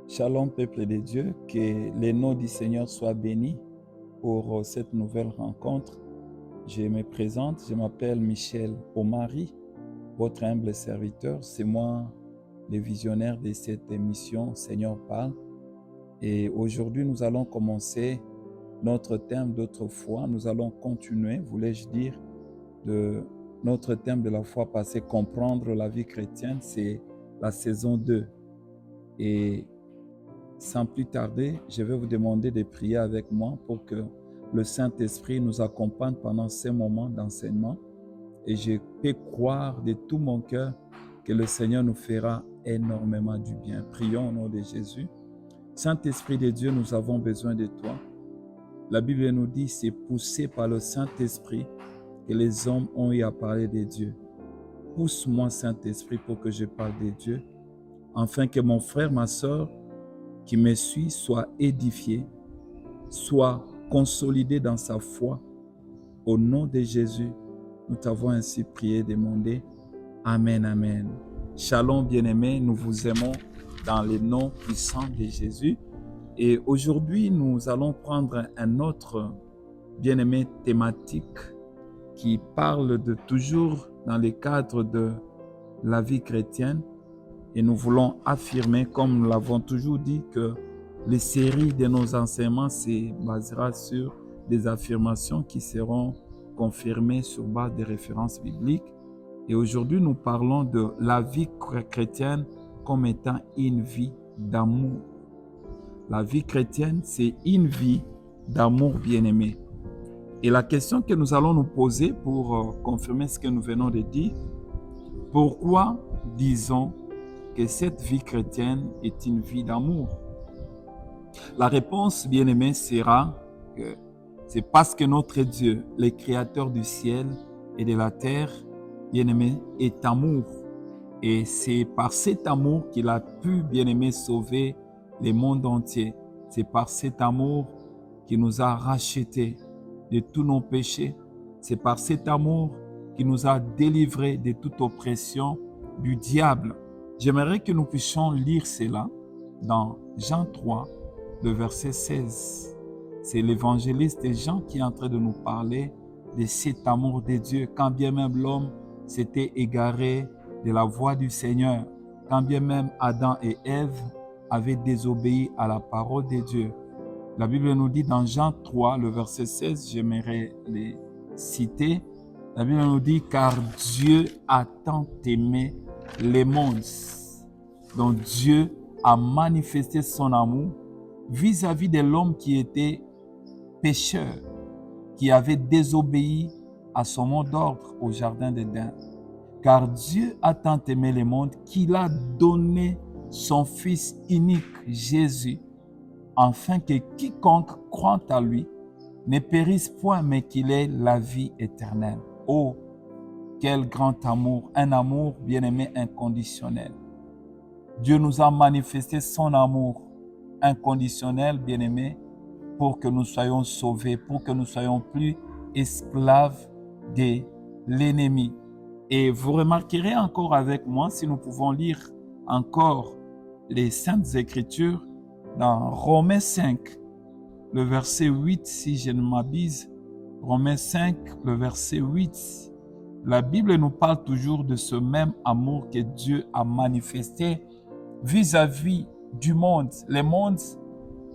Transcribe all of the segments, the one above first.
Shalom, peuple de Dieu, que les noms du Seigneur soient bénis pour cette nouvelle rencontre. Je me présente, je m'appelle Michel Omari, votre humble serviteur. C'est moi le visionnaire de cette émission Seigneur parle. Et aujourd'hui, nous allons commencer notre thème d'autrefois. Nous allons continuer, voulais-je dire, de notre thème de la fois passée, comprendre la vie chrétienne. C'est la saison 2. Et sans plus tarder, je vais vous demander de prier avec moi pour que le Saint-Esprit nous accompagne pendant ces moments d'enseignement. Et je peux croire de tout mon cœur que le Seigneur nous fera énormément du bien. Prions au nom de Jésus. Saint-Esprit de Dieu, nous avons besoin de toi. La Bible nous dit, c'est poussé par le Saint-Esprit que les hommes ont eu à parler de Dieu. Pousse-moi, Saint-Esprit, pour que je parle de Dieu, afin que mon frère, ma soeur, qui me suit soit édifié, soit consolidé dans sa foi. Au nom de Jésus, nous t'avons ainsi prié et demandé. Amen, amen. Shalom, bien-aimés, nous vous aimons dans le nom puissant de Jésus. Et aujourd'hui, nous allons prendre un autre bien-aimé thématique qui parle de toujours dans le cadre de la vie chrétienne. Et nous voulons affirmer, comme nous l'avons toujours dit, que les séries de nos enseignements se basera sur des affirmations qui seront confirmées sur base des références bibliques. Et aujourd'hui, nous parlons de la vie chrétienne comme étant une vie d'amour. La vie chrétienne, c'est une vie d'amour bien-aimé. Et la question que nous allons nous poser pour confirmer ce que nous venons de dire, pourquoi disons que cette vie chrétienne est une vie d'amour? La réponse, bien-aimé, sera que c'est parce que notre Dieu, le Créateur du ciel et de la terre, bien-aimé, est amour. Et c'est par cet amour qu'il a pu, bien-aimé, sauver le monde entier. C'est par cet amour qu'il nous a rachetés de tous nos péchés. C'est par cet amour qu'il nous a délivrés de toute oppression du diable. J'aimerais que nous puissions lire cela dans Jean 3, le verset 16. C'est l'évangéliste Jean qui est en train de nous parler de cet amour de Dieu. Quand bien même l'homme s'était égaré de la voie du Seigneur, quand bien même Adam et Ève avaient désobéi à la parole de Dieu. La Bible nous dit dans Jean 3, le verset 16, j'aimerais les citer. La Bible nous dit, car Dieu a tant aimé les mondes. Donc Dieu a manifesté son amour vis-à-vis de l'homme qui était pécheur, qui avait désobéi à son mot d'ordre au jardin d'Éden. Car Dieu a tant aimé le monde qu'il a donné son Fils unique, Jésus, afin que quiconque croit à lui ne périsse point, mais qu'il ait la vie éternelle. Oh, quel grand amour, un amour bien-aimé inconditionnel. Dieu nous a manifesté son amour inconditionnel, bien-aimé, pour que nous soyons sauvés, pour que nous soyons plus esclaves de l'ennemi. Et vous remarquerez encore avec moi, si nous pouvons lire encore les Saintes Écritures, dans Romains 5, le verset 8, si je ne m'abuse, Romains 5, le verset 8, la Bible nous parle toujours de ce même amour que Dieu a manifesté vis-à-vis du monde. Le monde,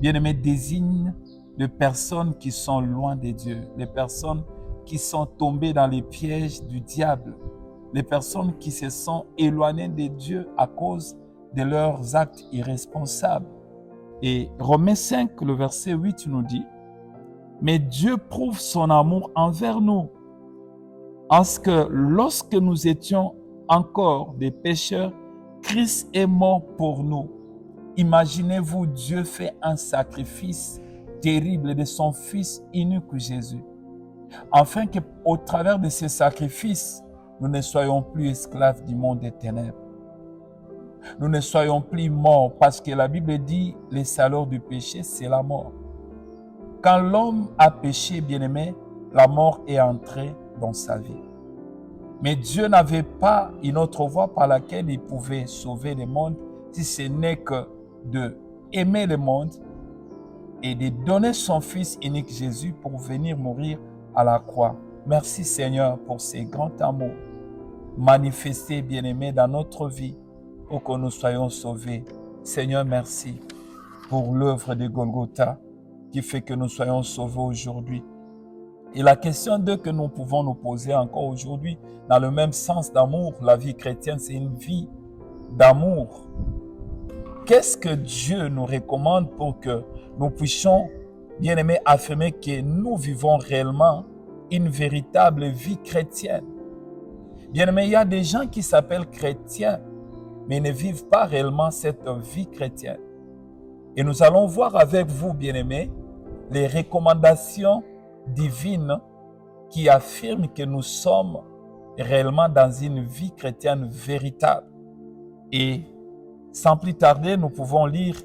bien-aimé, désigne les personnes qui sont loin de Dieu, les personnes qui sont tombées dans les pièges du diable, les personnes qui se sont éloignées de Dieu à cause de leurs actes irresponsables. Et Romains 5, le verset 8 nous dit, « Mais Dieu prouve son amour envers nous, en ce que lorsque nous étions encore des pécheurs, Christ est mort pour nous. » Imaginez-vous, Dieu fait un sacrifice terrible de son Fils unique Jésus, afin qu'au travers de ce sacrifice, nous ne soyons plus esclaves du monde des ténèbres. Nous ne soyons plus morts, parce que la Bible dit, le salaire du péché, c'est la mort. Quand l'homme a péché, bien-aimé, la mort est entrée dans sa vie. Mais Dieu n'avait pas une autre voie par laquelle il pouvait sauver le monde, si ce n'est que aimé le monde et de donner son Fils unique Jésus pour venir mourir à la croix. Merci Seigneur pour ce grand amour manifesté, bien-aimé, dans notre vie pour que nous soyons sauvés. Seigneur, merci pour l'œuvre de Golgotha qui fait que nous soyons sauvés aujourd'hui. Et la question que nous pouvons nous poser encore aujourd'hui, dans le même sens d'amour, la vie chrétienne, c'est une vie d'amour. Qu'est-ce que Dieu nous recommande pour que nous puissions, bien aimés, affirmer que nous vivons réellement une véritable vie chrétienne? Bien aimé, il y a des gens qui s'appellent chrétiens, mais ne vivent pas réellement cette vie chrétienne. Et nous allons voir avec vous, bien aimés, les recommandations divines qui affirment que nous sommes réellement dans une vie chrétienne véritable. Et sans plus tarder, nous pouvons lire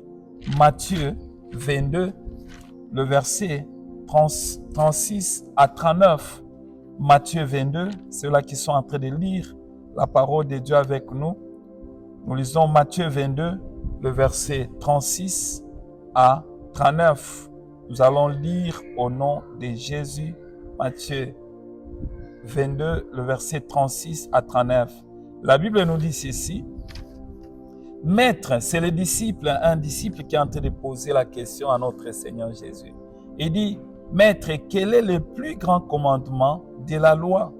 Matthieu 22, le verset 36 à 39. Matthieu 22, ceux-là qui sont en train de lire la parole de Dieu avec nous. Nous lisons Matthieu 22, le verset 36 à 39. Nous allons lire au nom de Jésus, Matthieu 22, le verset 36 à 39. La Bible nous dit ceci. Maître, c'est le disciple, un disciple qui est en train de poser la question à notre Seigneur Jésus. Il dit, Maître, quel est le plus grand commandement de la loi?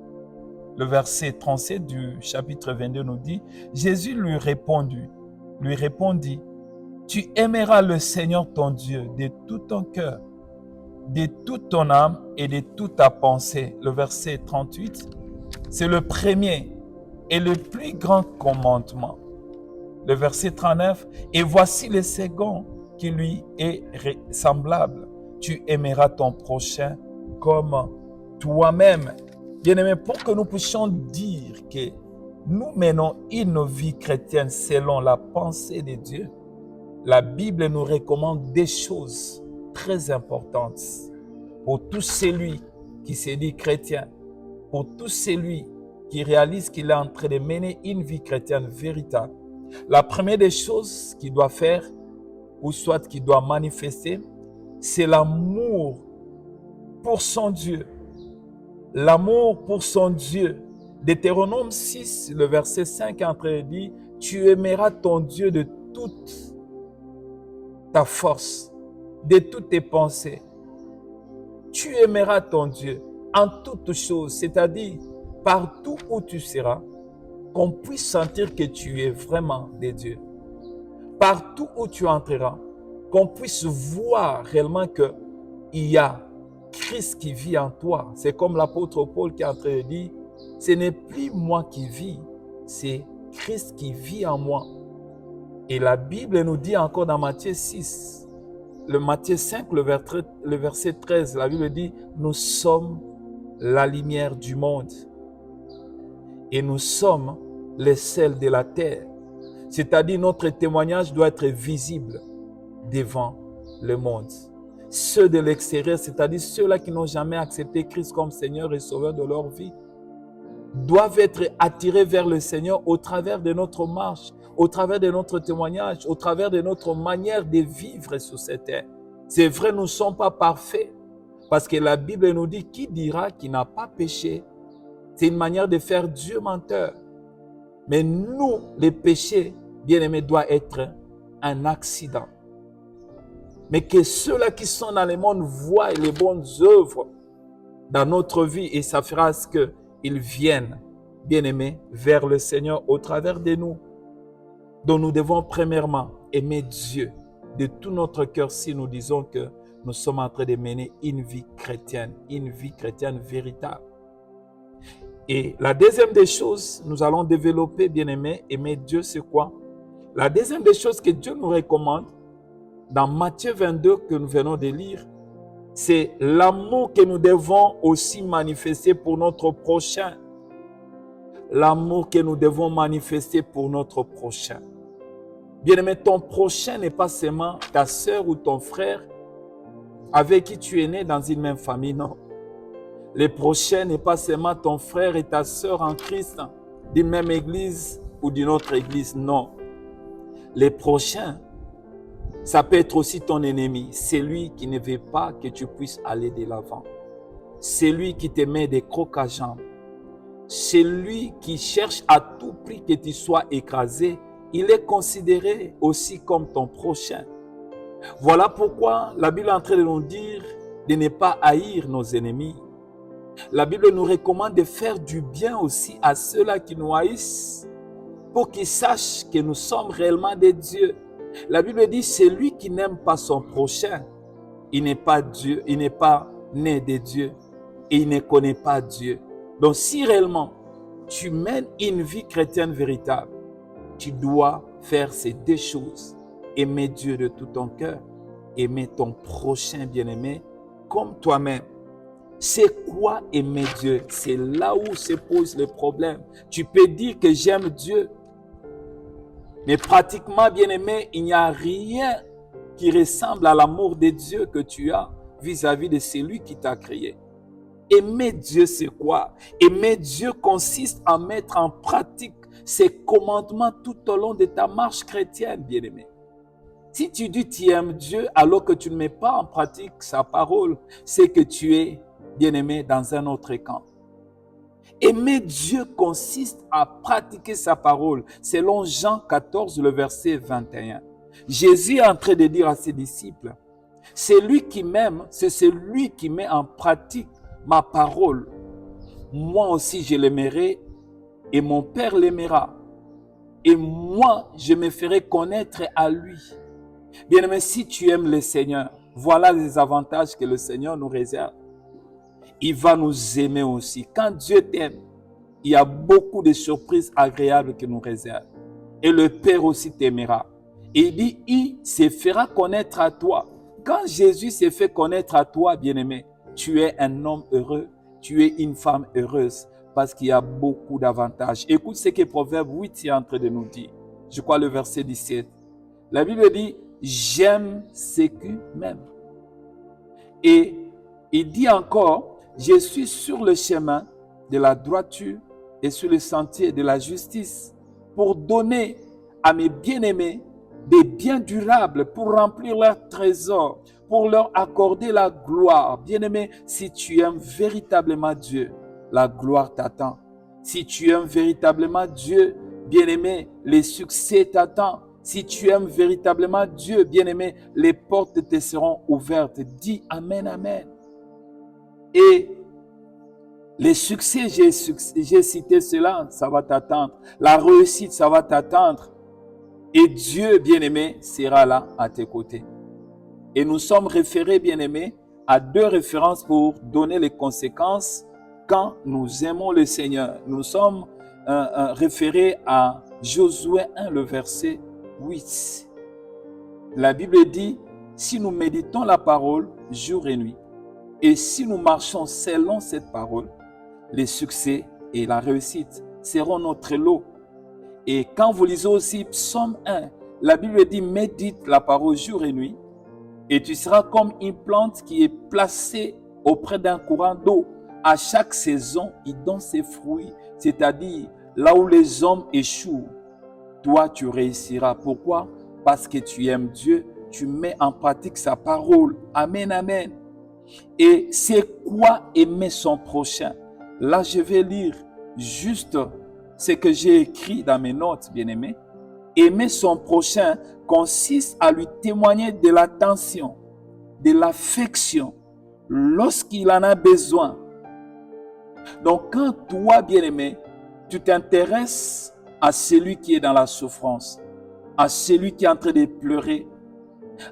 Le verset 37 du chapitre 22 nous dit, Jésus lui répondit, tu aimeras le Seigneur ton Dieu de tout ton cœur, de toute ton âme et de toute ta pensée. Le verset 38, c'est le premier et le plus grand commandement. Le verset 39, et voici le second qui lui est semblable. Tu aimeras ton prochain comme toi-même. Bien-aimés, pour que nous puissions dire que nous menons une vie chrétienne selon la pensée de Dieu, la Bible nous recommande des choses très importantes pour tout celui qui se dit chrétien, pour tout celui qui réalise qu'il est en train de mener une vie chrétienne véritable. La première des choses qu'il doit faire, ou soit qu'il doit manifester, c'est l'amour pour son Dieu. L'amour pour son Dieu. Deutéronome 6, le verset 5 est en train de dire, tu aimeras ton Dieu de toute ta force, de toutes tes pensées. Tu aimeras ton Dieu en toutes choses, c'est-à-dire partout où tu seras, qu'on puisse sentir que tu es vraiment de Dieu. Partout où tu entreras, qu'on puisse voir réellement qu'il y a Christ qui vit en toi. C'est comme l'apôtre Paul qui est en train de dire, ce n'est plus moi qui vis, c'est Christ qui vit en moi. Et la Bible nous dit encore dans Matthieu 6, le Matthieu 5, le verset 13, la Bible dit, nous sommes la lumière du monde et nous sommes les sels de la terre. C'est-à-dire notre témoignage doit être visible devant le monde. Ceux de l'extérieur, c'est-à-dire ceux-là qui n'ont jamais accepté Christ comme Seigneur et Sauveur de leur vie, doivent être attirés vers le Seigneur au travers de notre marche, au travers de notre témoignage, au travers de notre manière de vivre sur cette terre. C'est vrai, nous ne sommes pas parfaits, parce que la Bible nous dit, qui dira qu'il n'a pas péché? C'est une manière de faire Dieu menteur. Mais nous, les péchés, bien-aimés, doit être un accident. Mais que ceux-là qui sont dans le monde voient les bonnes œuvres dans notre vie et ça fera ce qu'ils viennent, bien-aimés, vers le Seigneur au travers de nous. Donc nous devons premièrement aimer Dieu de tout notre cœur si nous disons que nous sommes en train de mener une vie chrétienne véritable. Et la deuxième des choses, nous allons développer, bien-aimés, aimer Dieu, c'est quoi? La deuxième des choses que Dieu nous recommande, dans Matthieu 22 que nous venons de lire, c'est l'amour que nous devons aussi manifester pour notre prochain. L'amour que nous devons manifester pour notre prochain. Bien-aimé, ton prochain n'est pas seulement ta sœur ou ton frère avec qui tu es né dans une même famille, non. Le prochain n'est pas seulement ton frère et ta sœur en Christ d'une même église ou d'une autre église, non. Les prochains, Ça peut être aussi ton ennemi. C'est lui qui ne veut pas que tu puisses aller de l'avant. C'est lui qui te met des crocs à jambes. C'est lui qui cherche à tout prix que tu sois écrasé. Il est considéré aussi comme ton prochain. Voilà pourquoi la Bible est en train de nous dire de ne pas haïr nos ennemis. La Bible nous recommande de faire du bien aussi à ceux-là qui nous haïssent pour qu'ils sachent que nous sommes réellement des dieux. La Bible dit, c'est lui qui n'aime pas son prochain. Il n'est pas Dieu, il n'est pas né de Dieu et il ne connaît pas Dieu. Donc si réellement tu mènes une vie chrétienne véritable, tu dois faire ces deux choses. Aimer Dieu de tout ton cœur, aimer ton prochain bien-aimé comme toi-même. C'est quoi aimer Dieu? C'est là où se pose le problème. Tu peux dire que j'aime Dieu, mais pratiquement, bien-aimé, il n'y a rien qui ressemble à l'amour de Dieu que tu as vis-à-vis de celui qui t'a créé. Aimer Dieu, c'est quoi? Aimer Dieu consiste à mettre en pratique ses commandements tout au long de ta marche chrétienne, bien-aimé. Si tu dis tu aimes Dieu alors que tu ne mets pas en pratique sa parole, c'est que tu es, bien-aimé, dans un autre camp. Aimer Dieu consiste à pratiquer sa parole, selon Jean 14, le verset 21. Jésus est en train de dire à ses disciples, c'est lui qui m'aime, c'est celui qui met en pratique ma parole. Moi aussi je l'aimerai et mon Père l'aimera. Et moi je me ferai connaître à lui. Bien-aimé, si tu aimes le Seigneur, voilà les avantages que le Seigneur nous réserve. Il va nous aimer aussi. Quand Dieu t'aime, il y a beaucoup de surprises agréables qu'il nous réserve. Et le Père aussi t'aimera. Et il dit, il se fera connaître à toi. Quand Jésus s'est fait connaître à toi, bien-aimé, tu es un homme heureux, tu es une femme heureuse, parce qu'il y a beaucoup d'avantages. Écoute ce que Proverbe 8 est en train de nous dire. Je crois le verset 17. La Bible dit, j'aime ce que m'aime. Et il dit encore, je suis sur le chemin de la droiture et sur le sentier de la justice pour donner à mes bien-aimés des biens durables, pour remplir leurs trésors, pour leur accorder la gloire. Bien-aimé, si tu aimes véritablement Dieu, la gloire t'attend. Si tu aimes véritablement Dieu, bien-aimé, les succès t'attendent. Si tu aimes véritablement Dieu, bien-aimé, les portes te seront ouvertes. Dis Amen, Amen. Et les succès, j'ai cité cela, ça va t'attendre. La réussite, ça va t'attendre. Et Dieu, bien-aimé, sera là à tes côtés. Et nous sommes référés, bien-aimés, à deux références pour donner les conséquences quand nous aimons le Seigneur. Nous sommes référés à Josué 1, le verset 8. La Bible dit, si nous méditons la parole jour et nuit, et si nous marchons selon cette parole, les succès et la réussite seront notre lot. Et quand vous lisez aussi Psaume 1, la Bible dit, médite la parole jour et nuit, et tu seras comme une plante qui est placée auprès d'un courant d'eau. À chaque saison, il donne ses fruits, c'est-à-dire là où les hommes échouent, toi tu réussiras. Pourquoi? Parce que tu aimes Dieu, tu mets en pratique sa parole. Amen, amen. Et c'est quoi aimer son prochain? Là, je vais lire juste ce que j'ai écrit dans mes notes, bien-aimés. Aimer son prochain consiste à lui témoigner de l'attention, de l'affection, lorsqu'il en a besoin. Donc, quand toi, bien-aimé, tu t'intéresses à celui qui est dans la souffrance, à celui qui est en train de pleurer,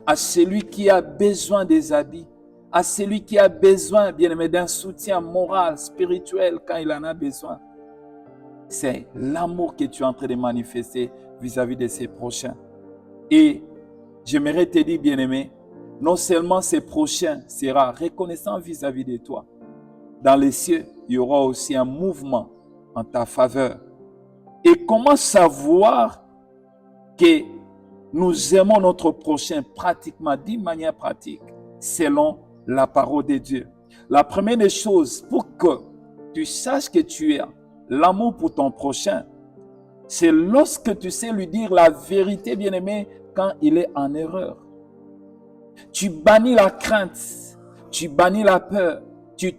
à celui qui a besoin des habits, à celui qui a besoin, bien-aimé, d'un soutien moral, spirituel, quand il en a besoin. C'est l'amour que tu es en train de manifester vis-à-vis de ses prochains. Et j'aimerais te dire, bien-aimé, non seulement ses prochains seront reconnaissants vis-à-vis de toi, dans les cieux, il y aura aussi un mouvement en ta faveur. Et comment savoir que nous aimons notre prochain pratiquement, d'une manière pratique, selon la parole de Dieu? La première des choses, pour que tu saches que tu as l'amour pour ton prochain, c'est lorsque tu sais lui dire la vérité, bien-aimé, quand il est en erreur. Tu bannis la crainte, tu bannis la peur, tu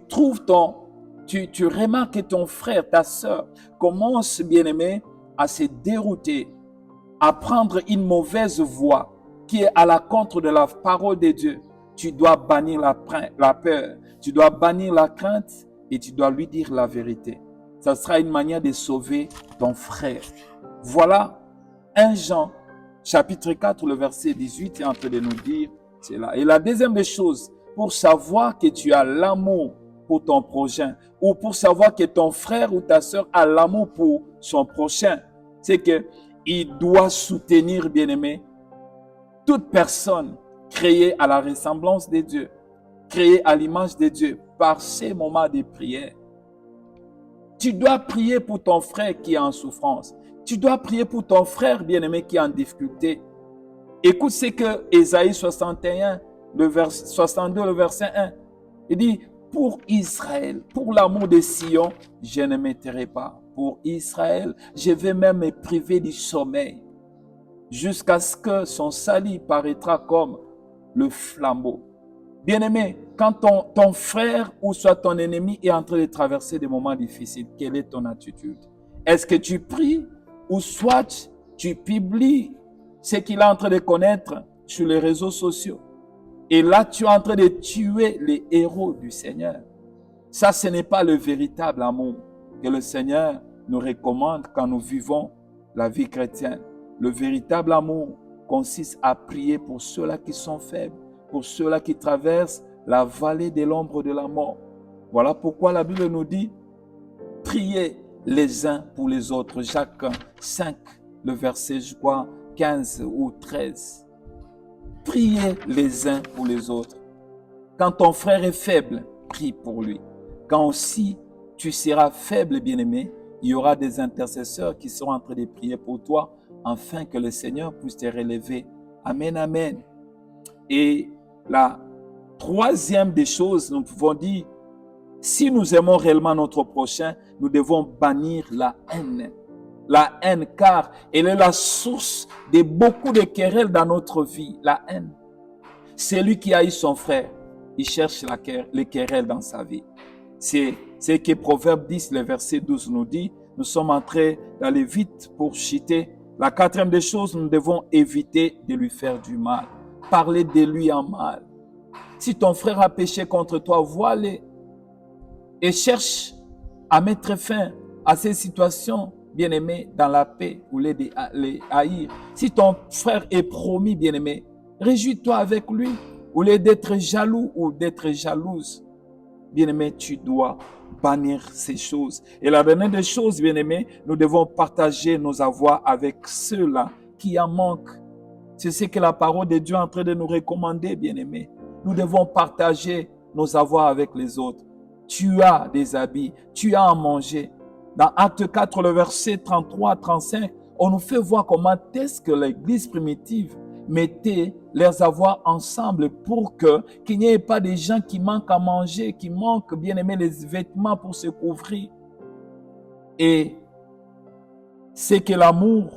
remarques que ton frère, ta soeur commence, bien-aimé, à se dérouter, à prendre une mauvaise voie qui est à la contre de la parole de Dieu. Tu dois bannir la peur, tu dois bannir la crainte et tu dois lui dire la vérité. Ça sera une manière de sauver ton frère. Voilà 1 Jean, chapitre 4, le verset 18 est en train de nous dire cela. Et la deuxième des choses, pour savoir que tu as l'amour pour ton prochain, ou pour savoir que ton frère ou ta soeur a l'amour pour son prochain, c'est qu'il doit soutenir, bien-aimé, toute personne créée à la ressemblance de Dieu, créée à l'image de Dieu, par ces moments de prière. Tu dois prier pour ton frère qui est en souffrance. Tu dois prier pour ton frère bien-aimé qui est en difficulté. Écoute ce que Ésaïe 61, 62, le verset 1, il dit, pour Israël, pour l'amour de Sion, je ne m'éterai pas. Pour Israël, je vais même me priver du sommeil, jusqu'à ce que son salut paraîtra comme le flambeau. Bien-aimé, quand ton frère ou soit ton ennemi est en train de traverser des moments difficiles, quelle est ton attitude? Est-ce que tu pries ou soit tu publies ce qu'il est en train de connaître sur les réseaux sociaux? Et là, tu es en train de tuer les héros du Seigneur. Ça, ce n'est pas le véritable amour que le Seigneur nous recommande quand nous vivons la vie chrétienne. Le véritable amour consiste à prier pour ceux-là qui sont faibles, pour ceux-là qui traversent la vallée de l'ombre de la mort. Voilà pourquoi la Bible nous dit, priez les uns pour les autres. Jacques 5, le verset, je crois, 15 ou 13. Priez les uns pour les autres. Quand ton frère est faible, prie pour lui. Quand aussi tu seras faible, bien-aimé, il y aura des intercesseurs qui seront en train de prier pour toi, afin que le Seigneur puisse te relever. Amen, amen. Et la troisième des choses, nous pouvons dire, si nous aimons réellement notre prochain, nous devons bannir la haine. La haine, car elle est la source de beaucoup de querelles dans notre vie. La haine. C'est lui qui haït son frère. Il cherche les querelles dans sa vie. C'est ce que Proverbe 10, le verset 12 nous dit. Nous sommes en train d'aller vite pour chuter. La quatrième des choses, nous devons éviter de lui faire du mal. Parler de lui en mal. Si ton frère a péché contre toi, vois-le et cherche à mettre fin à ces situations, bien-aimé, dans la paix ou les haïr. Si ton frère est promis, bien-aimé, réjouis-toi avec lui. Au lieu d'être jaloux ou d'être jalouse, bien-aimé, tu dois bannir ces choses. Et la dernière des choses, bien-aimé, nous devons partager nos avoirs avec ceux-là qui en manquent. C'est ce que la parole de Dieu est en train de nous recommander, bien-aimé. Nous devons partager nos avoirs avec les autres. Tu as des habits, tu as à manger. Dans Acte 4, le verset 33-35, on nous fait voir comment est-ce que l'Église primitive mettait leurs avoirs ensemble pour qu'il n'y ait pas des gens qui manquent à manger, qui manquent, bien aimé, les vêtements pour se couvrir. Et c'est que l'amour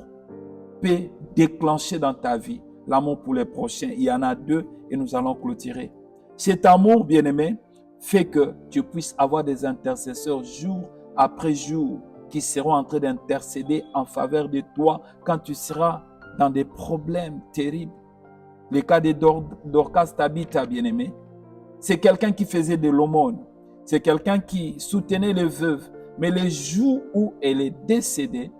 peut déclencher dans ta vie. L'amour pour les prochains. Il y en a deux et nous allons clôturer. Cet amour, bien aimé, fait que tu puisses avoir des intercesseurs jour après jour qui seront en train d'intercéder en faveur de toi quand tu seras dans des problèmes terribles. Le cas de Dorcas Tabitha, bien-aimé, c'est quelqu'un qui faisait de l'aumône. C'est quelqu'un qui soutenait les veuves. Mais le jour où elle est décédée,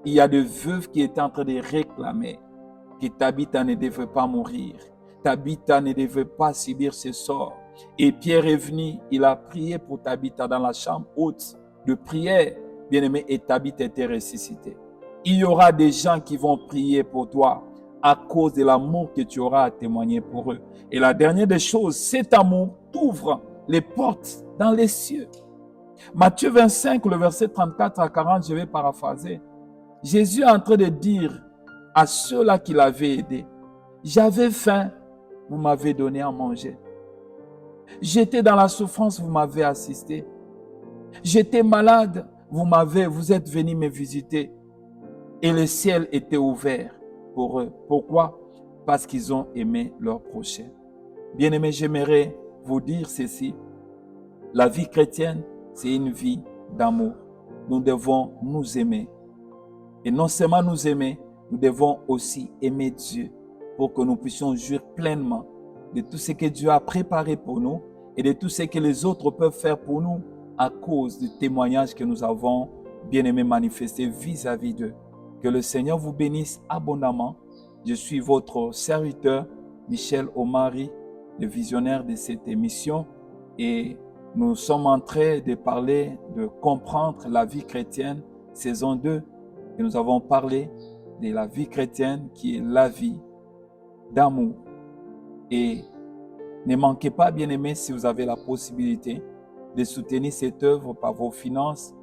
il y a des veuves qui étaient en train de réclamer que Tabitha ne devait pas mourir. Tabitha ne devait pas subir ce sort. Et Pierre est venu, il a prié pour Tabitha dans la chambre haute de prière, bien-aimé, et Tabitha était ressuscitée. Il y aura des gens qui vont prier pour toi à cause de l'amour que tu auras à témoigner pour eux. Et la dernière des choses, cet amour t'ouvre les portes dans les cieux. Matthieu 25, le verset 34 à 40, je vais paraphraser. Jésus est en train de dire à ceux-là qui l'avaient aidé, j'avais faim, vous m'avez donné à manger. J'étais dans la souffrance, vous m'avez assisté. J'étais malade, vous êtes venus me visiter. Et le ciel était ouvert pour eux. Pourquoi? Parce qu'ils ont aimé leur prochain. Bien-aimés, j'aimerais vous dire ceci. La vie chrétienne, c'est une vie d'amour. Nous devons nous aimer. Et non seulement nous aimer, nous devons aussi aimer Dieu pour que nous puissions jouir pleinement de tout ce que Dieu a préparé pour nous et de tout ce que les autres peuvent faire pour nous à cause du témoignage que nous avons bien aimé manifester vis-à-vis d'eux. Que le Seigneur vous bénisse abondamment. Je suis votre serviteur, Michel Omari, le visionnaire de cette émission, et nous sommes en train de parler de comprendre la vie chrétienne, saison 2, et nous avons parlé de la vie chrétienne qui est la vie d'amour. Et ne manquez pas, bien-aimés, si vous avez la possibilité de soutenir cette œuvre par vos finances,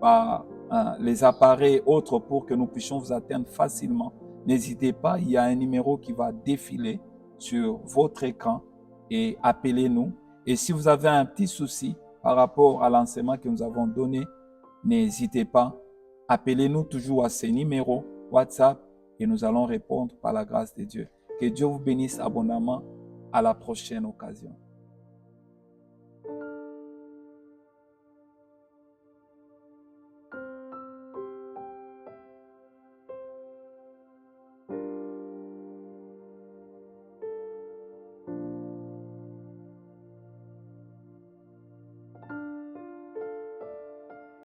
par les appareils autres pour que nous puissions vous atteindre facilement. N'hésitez pas, il y a un numéro qui va défiler sur votre écran et appelez-nous. Et si vous avez un petit souci par rapport à l'enseignement que nous avons donné, n'hésitez pas, appelez-nous toujours à ces numéros WhatsApp et nous allons répondre par la grâce de Dieu. Que Dieu vous bénisse abondamment. À la prochaine occasion.